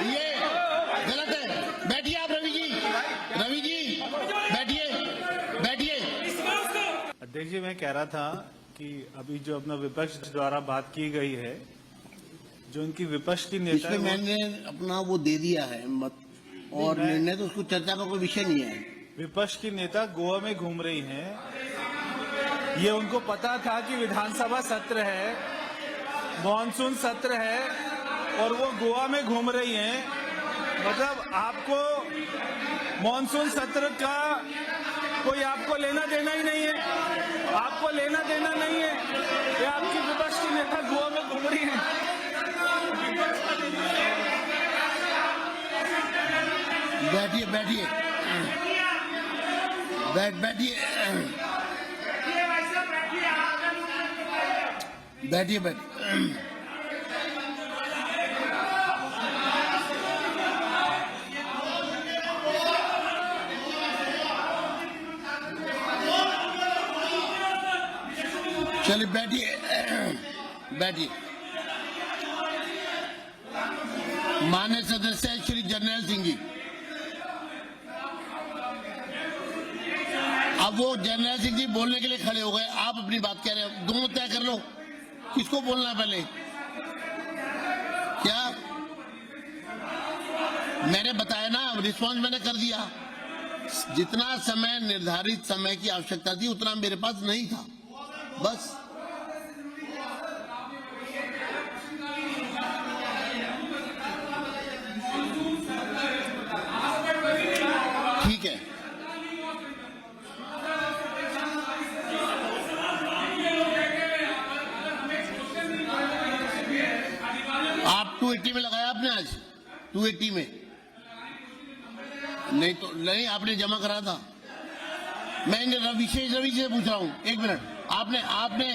ये गलत है। बैठिए आप रवि जी, बैठिए बैठिए। अध्यक्ष जी, मैं कह रहा था कि अभी जो अपना विपक्ष द्वारा बात की गई है, जो उनकी विपक्ष की नेता इसमें मैंने अपना वो दे दिया है मत और निर्णय, तो उसको चर्चा का कोई विषय नहीं है। विपक्ष की नेता गोवा में घूम रही हैं। ये उनको पता था कि विधानसभा सत्र है, मॉनसून सत्र है, और वो गोवा में घूम रही हैं। मतलब आपको मॉनसून सत्र का कोई आपको लेना देना ही नहीं है, आपको लेना देना नहीं है। ये आपकी विपक्ष की नेता गोवा में घूम रही है। बैठिए बैठिए बैठिए बैठिए बैठिए। चलिए बैठिए बैठिए। माननीय सदस्य श्री जर्नैल सिंह जी, अब वो जर्नैल सिंह जी बोलने के लिए खड़े हो गए, आप अपनी बात कह रहे हो, दोनों तय कर लो किसको बोलना है पहले। क्या मैंने बताया ना, रिस्पॉन्स मैंने कर दिया। जितना समय निर्धारित समय की आवश्यकता थी उतना मेरे पास नहीं था, बस। ठीक है, आप 280 में लगाया आपने आज 280 में नहीं तो नहीं, आपने जमा करा था। मैं रवि से पूछ रहा हूं, एक मिनट। आपने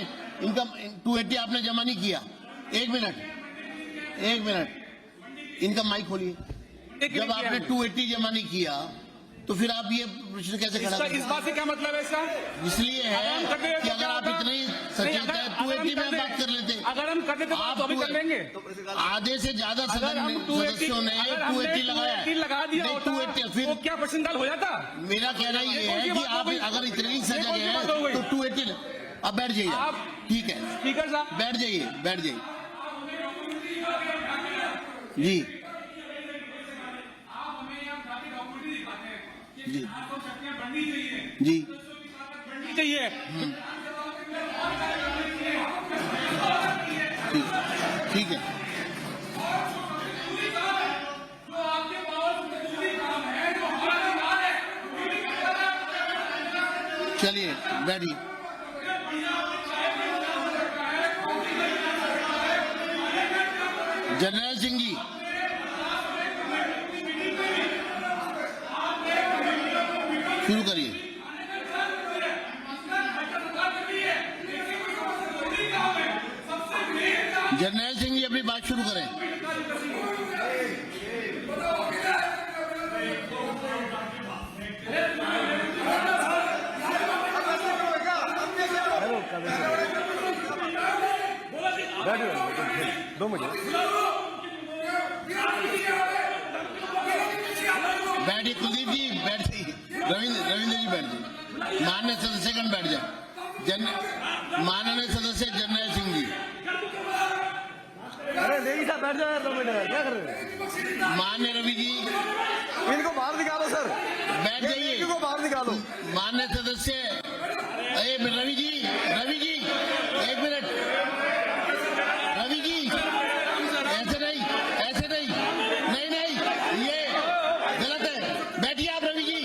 इनका 280 आपने जमा नहीं किया। एक मिनट इनका माइक खोलिए। जब आपने 280 जमा नहीं किया तो फिर आप ये प्रश्न कैसे खड़ा इस बात से क्या मतलब है इसका? इसलिए है कि अगर आप इतने ही सचेत हैं 280 में बात कर लेते। अगर हम कर लेते तो अभी कर लेंगे। आधे से ज्यादा सदस्यों ने 280 लगाया, लगा दिया, 280 फिर क्या प्रश्नकाल हो जाता? मेरा कहना ये है कि आप अगर इतने ही सजग हैं तो 280। अब बैठ जाइए आप, ठीक है स्पीकर साहब, बैठ जाइए जी जी जी चाहिए। ठीक है। चलिए बैठिए। जर्नैल सिंह जी, शुरू करिए। जर्नैल सिंह जी अपनी बात शुरू करें। दो मिनट बैठिए कुलदीप जी, बैठिए। रविंद्र जी बैठ जाइए। माननीय सदस्यगण बैठ जाए। माननीय सदस्य जर्नैल सिंह जी, अरे नहीं साहब बैठ जाओ यार, 2 मिनट क्या कर रहे हो? माननीय रवि जी, इनको बाहर निकालो सर, बैठ जाइए। इनको बाहर निकालो। माननीय सदस्य रवि जी, एक मिनट। रवि जी, ऐसे नहीं, ये गलत है। बैठिए आप रवि जी,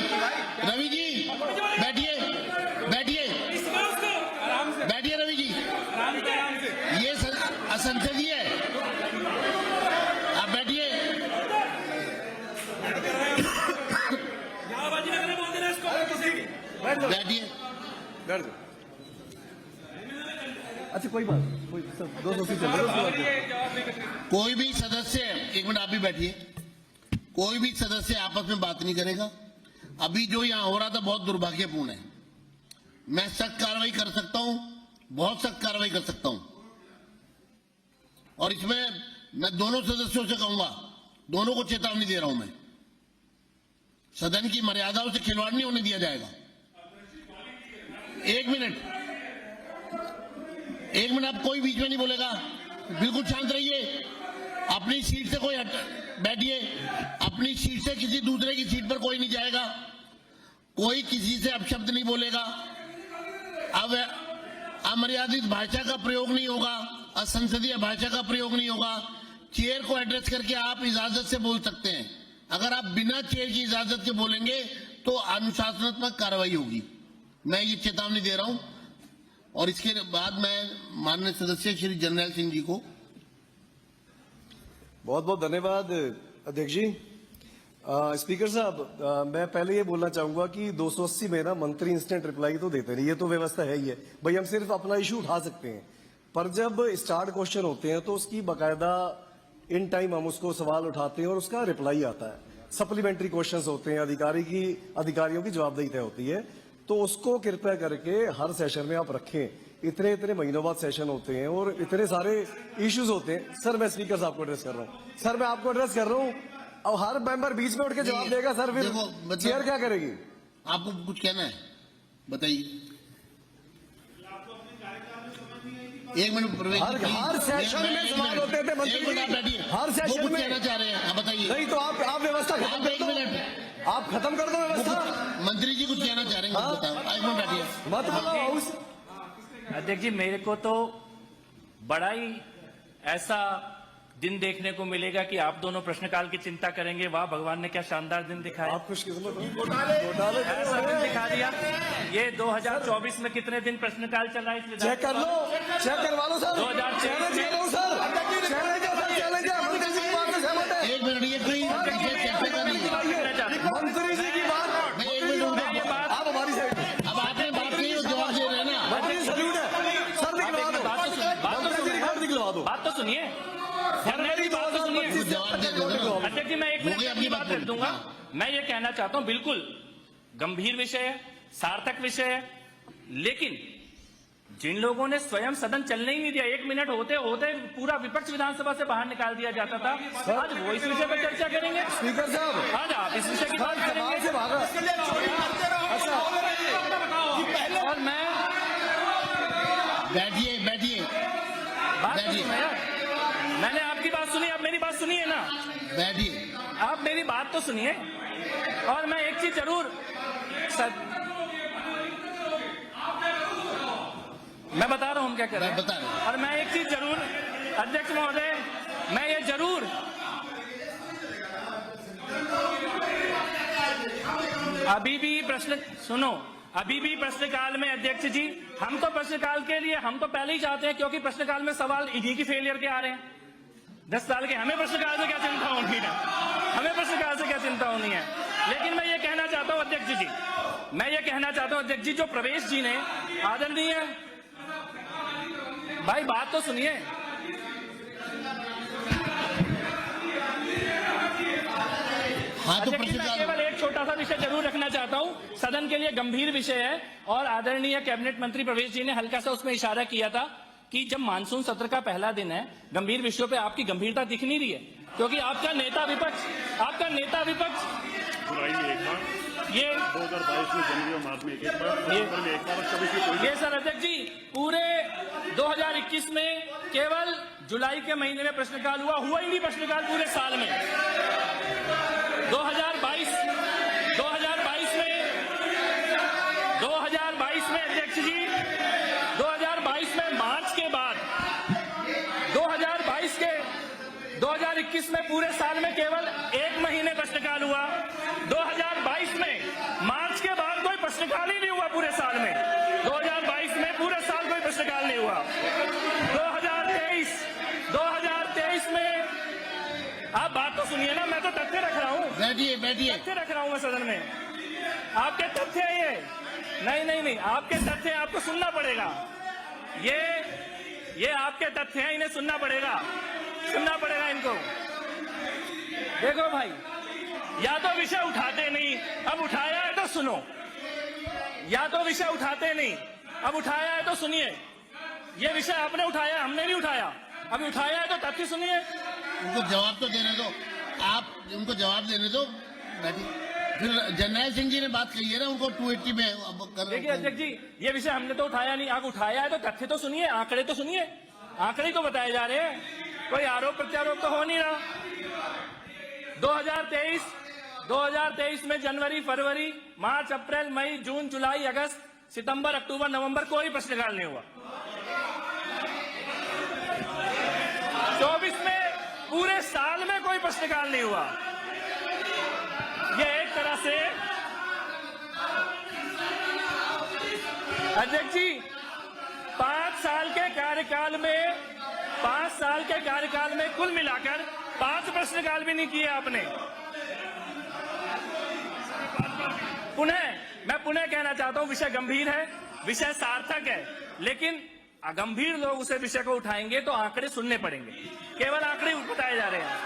बैठिए रवि जी, ये असंसदीय है। आप बैठिए। बैठिए। अच्छा कोई बात, कोई सब 280 चल रहा है। कोई भी सदस्य, एक मिनट आप भी बैठिए, कोई भी सदस्य आपस में बात नहीं करेगा। अभी जो यहाँ हो रहा था बहुत दुर्भाग्यपूर्ण है। मैं सख्त कार्रवाई कर सकता हूं, बहुत सख्त कार्रवाई कर सकता हूं, और इसमें मैं दोनों सदस्यों से कहूंगा दोनों को चेतावनी दे रहा हूं मैं। सदन की मर्यादाओं से खिलवाड़ नहीं होने दिया जाएगा। एक मिनट, आप कोई बीच में नहीं बोलेगा, बिल्कुल शांत रहिए। अपनी सीट से कोई बैठिए, अपनी सीट से किसी दूसरे की सीट पर कोई नहीं जाएगा, कोई किसी से अपशब्द नहीं बोलेगा। अब अमर्यादित भाषा का प्रयोग नहीं होगा, असंसदीय भाषा का प्रयोग नहीं होगा। चेयर को एड्रेस करके आप इजाजत से बोल सकते हैं। अगर आप बिना चेयर की इजाजत के बोलेंगे तो अनुशासनात्मक कार्रवाई होगी। मैं ये चेतावनी दे रहा हूं। और इसके बाद मैं माननीय सदस्य श्री जर्नैल सिंह जी को बहुत बहुत धन्यवाद अध्यक्ष जी। स्पीकर साहब, मैं पहले ये बोलना चाहूंगा कि 280 में ना मंत्री इंस्टेंट रिप्लाई तो देते नहीं, ये तो व्यवस्था है ही है भाई। हम सिर्फ अपना इशू उठा सकते हैं, पर जब स्टार्ट क्वेश्चन होते हैं तो उसकी बकायदा इन टाइम हम उसको सवाल उठाते हैं और उसका रिप्लाई आता है। सप्लीमेंट्री क्वेश्चंस होते हैं, अधिकारियों की जवाबदेही तय होती है, तो उसको कृपया करके हर सेशन में आप रखें। इतने इतने महीनों बाद सेशन होते हैं और इतने सारे इश्यूज होते हैं। सर, मैं स्पीकर साहब को एड्रेस कर रहा हूँ। सर, मैं आपको एड्रेस कर रहा हूँ और हर मेंबर बीच में उठ के जवाब देगा। सर, फिर चेयर क्या करेगी? आपको कुछ कहना है, बताइए। एक मिनट, हर सेशन में सवाल होते थे मंत्री जी, हर सेशन में। कहना चाह रहे हैं, आप बताइए। नहीं तो आप व्यवस्था खत्म कर दो, आप खत्म कर दो व्यवस्था। मंत्री जी कुछ कहना चाह रहे हैं, बताओ। एक मिनट बैठिए, मत बताओ। अध्यक्ष जी, मेरे को तो बड़ा ही ऐसा दिन देखने को मिलेगा कि आप दोनों प्रश्नकाल की चिंता करेंगे। वाह भगवान ने क्या शानदार दिन दिखाया, आप खुशकिस्मत हो। घोटाले ऐसा दिन दिखा दिया। ये 2024 में कितने दिन प्रश्नकाल चल रहा है इस विधान चेक कर लो, चेक करवा लो सर। 2024 चैलेंज करो सर, चैलेंज है। मंत्री जी की बात में सहमत है। एक मिनट, ये कोई कैसे का नहीं है। मंत्री जी की बात, एक मिनट, ये बात आप हमारी साइड में। अब आपने बात की, वो जवाब दे रहे हैं ना। मंत्री जी सल्यूट है सर, दिखवा दो। मंत्री जी रिकॉर्ड दिखवा दो। बात तो सुनिए, जनरली बात तो सुनिए। जवाब दे दो। अध्यक्ष जी, मैं एक मिनट अपनी बात रख दूंगा। मैं ये कहना चाहता हूं, बिल्कुल गंभीर विषय है, सार्थक विषय है, लेकिन जिन लोगों ने स्वयं सदन चलने ही नहीं दिया, 1 मिनट होते होते पूरा विपक्ष विधानसभा से बाहर निकाल दिया जाता था, आज वो इस विषय पर चर्चा करेंगे। स्पीकर साहब, आज आप इस विषय की बात करेंगे। से भागा। अच्छा, और मैं बैठिए, बात तो सुनो यार, मैंने आपकी बात सुनी, आप मेरी बात सुनिए ना। बैठिए। आप मेरी बात तो सुनिए। और मैं एक चीज जरूर मैं बता रहा हूं हम क्या कर रहे हैं। बता रहे हैं। और मैं एक चीज जरूर, अध्यक्ष महोदय, मैं ये जरूर अभी भी प्रश्न सुनो, अभी भी प्रश्नकाल में अध्यक्ष जी, हम तो प्रश्नकाल के लिए हम तो पहले ही चाहते हैं, क्योंकि प्रश्नकाल में सवाल इन्हीं की फेलियर के आ रहे हैं। 10 साल के, हमें प्रश्नकाल से क्या चिंता होनी है, हमें प्रश्नकाल से क्या चिंता होनी है। लेकिन मैं ये कहना चाहता हूं अध्यक्ष जी, मैं ये कहना चाहता हूं अध्यक्ष जी, जो प्रवेश जी ने आदरणीय भाई, बात तो सुनिए। हाँ, तो अध्यक्ष जी, मैं केवल एक छोटा सा विषय जरूर रखना चाहता हूं। सदन के लिए गंभीर विषय है और आदरणीय कैबिनेट मंत्री प्रवेश जी ने हल्का सा उसमें इशारा किया था कि जब मानसून सत्र का पहला दिन है, गंभीर विषयों पे आपकी गंभीरता दिख नहीं रही है, क्योंकि आपका नेता विपक्ष ये 2022 में जनवरी और मार्च में एक बार ये सर अध्यक्ष जी, पूरे 2021 में केवल जुलाई के महीने में प्रश्नकाल हुआ ही नहीं प्रश्नकाल पूरे साल में। 2022 में अध्यक्ष जी, 2022 में मार्च के बाद 2021 में पूरे साल में केवल 1 महीने प्रश्नकाल हुआ। 2022 में मार्च के बाद कोई प्रश्नकाल ही नहीं हुआ पूरे साल में। 2022 में पूरे साल कोई प्रश्नकाल नहीं हुआ। 2023 में, आप बात तो सुनिए ना, मैं तो तथ्य रख रहा हूँ, बैठिए। तथ्य रख रहा हूँ मैं सदन में। आपके तथ्य है ये, नहीं, आपके तथ्य आपको सुनना पड़ेगा। ये आपके तथ्य हैं, इन्हें सुनना पड़ेगा इनको। देखो भाई, या तो विषय उठाते नहीं, अब उठाया है तो सुनो, या तो विषय उठाते नहीं, अब उठाया है तो सुनिए। ये विषय आपने उठाया, हमने भी उठाया, अभी उठाया है तो तथ्य सुनिए। उनको जवाब तो देने दो। आप उनको जवाब देने दो, बैठिए। फिर जर्नैल सिंह जी ने बात कही है ना, उनको 280 में अब कर देखिए अध्यक्ष जी, ये विषय हमने तो उठाया नहीं, आप उठाया है तो तथ्य तो सुनिए, आंकड़े तो सुनिए, आंकड़े तो बताए जा रहे हैं, कोई आरोप प्रत्यारोप तो हो नहीं रहा। 2023 में जनवरी, फरवरी, मार्च, अप्रैल, मई, जून, जुलाई, अगस्त, सितंबर, अक्टूबर, नवंबर कोई प्रश्नकाल नहीं हुआ। 24 में पूरे साल में कोई प्रश्नकाल नहीं हुआ। ये एक तरह से अध्यक्ष जी 5 साल के कार्यकाल में कुल मिलाकर 5 प्रश्नकाल भी नहीं किए आपने। मैं पुनः कहना चाहता हूं, विषय गंभीर है, विषय सार्थक है, लेकिन गंभीर लोग उसे विषय को उठाएंगे तो आंकड़े सुनने पड़ेंगे, केवल आंकड़े बताए जा रहे हैं।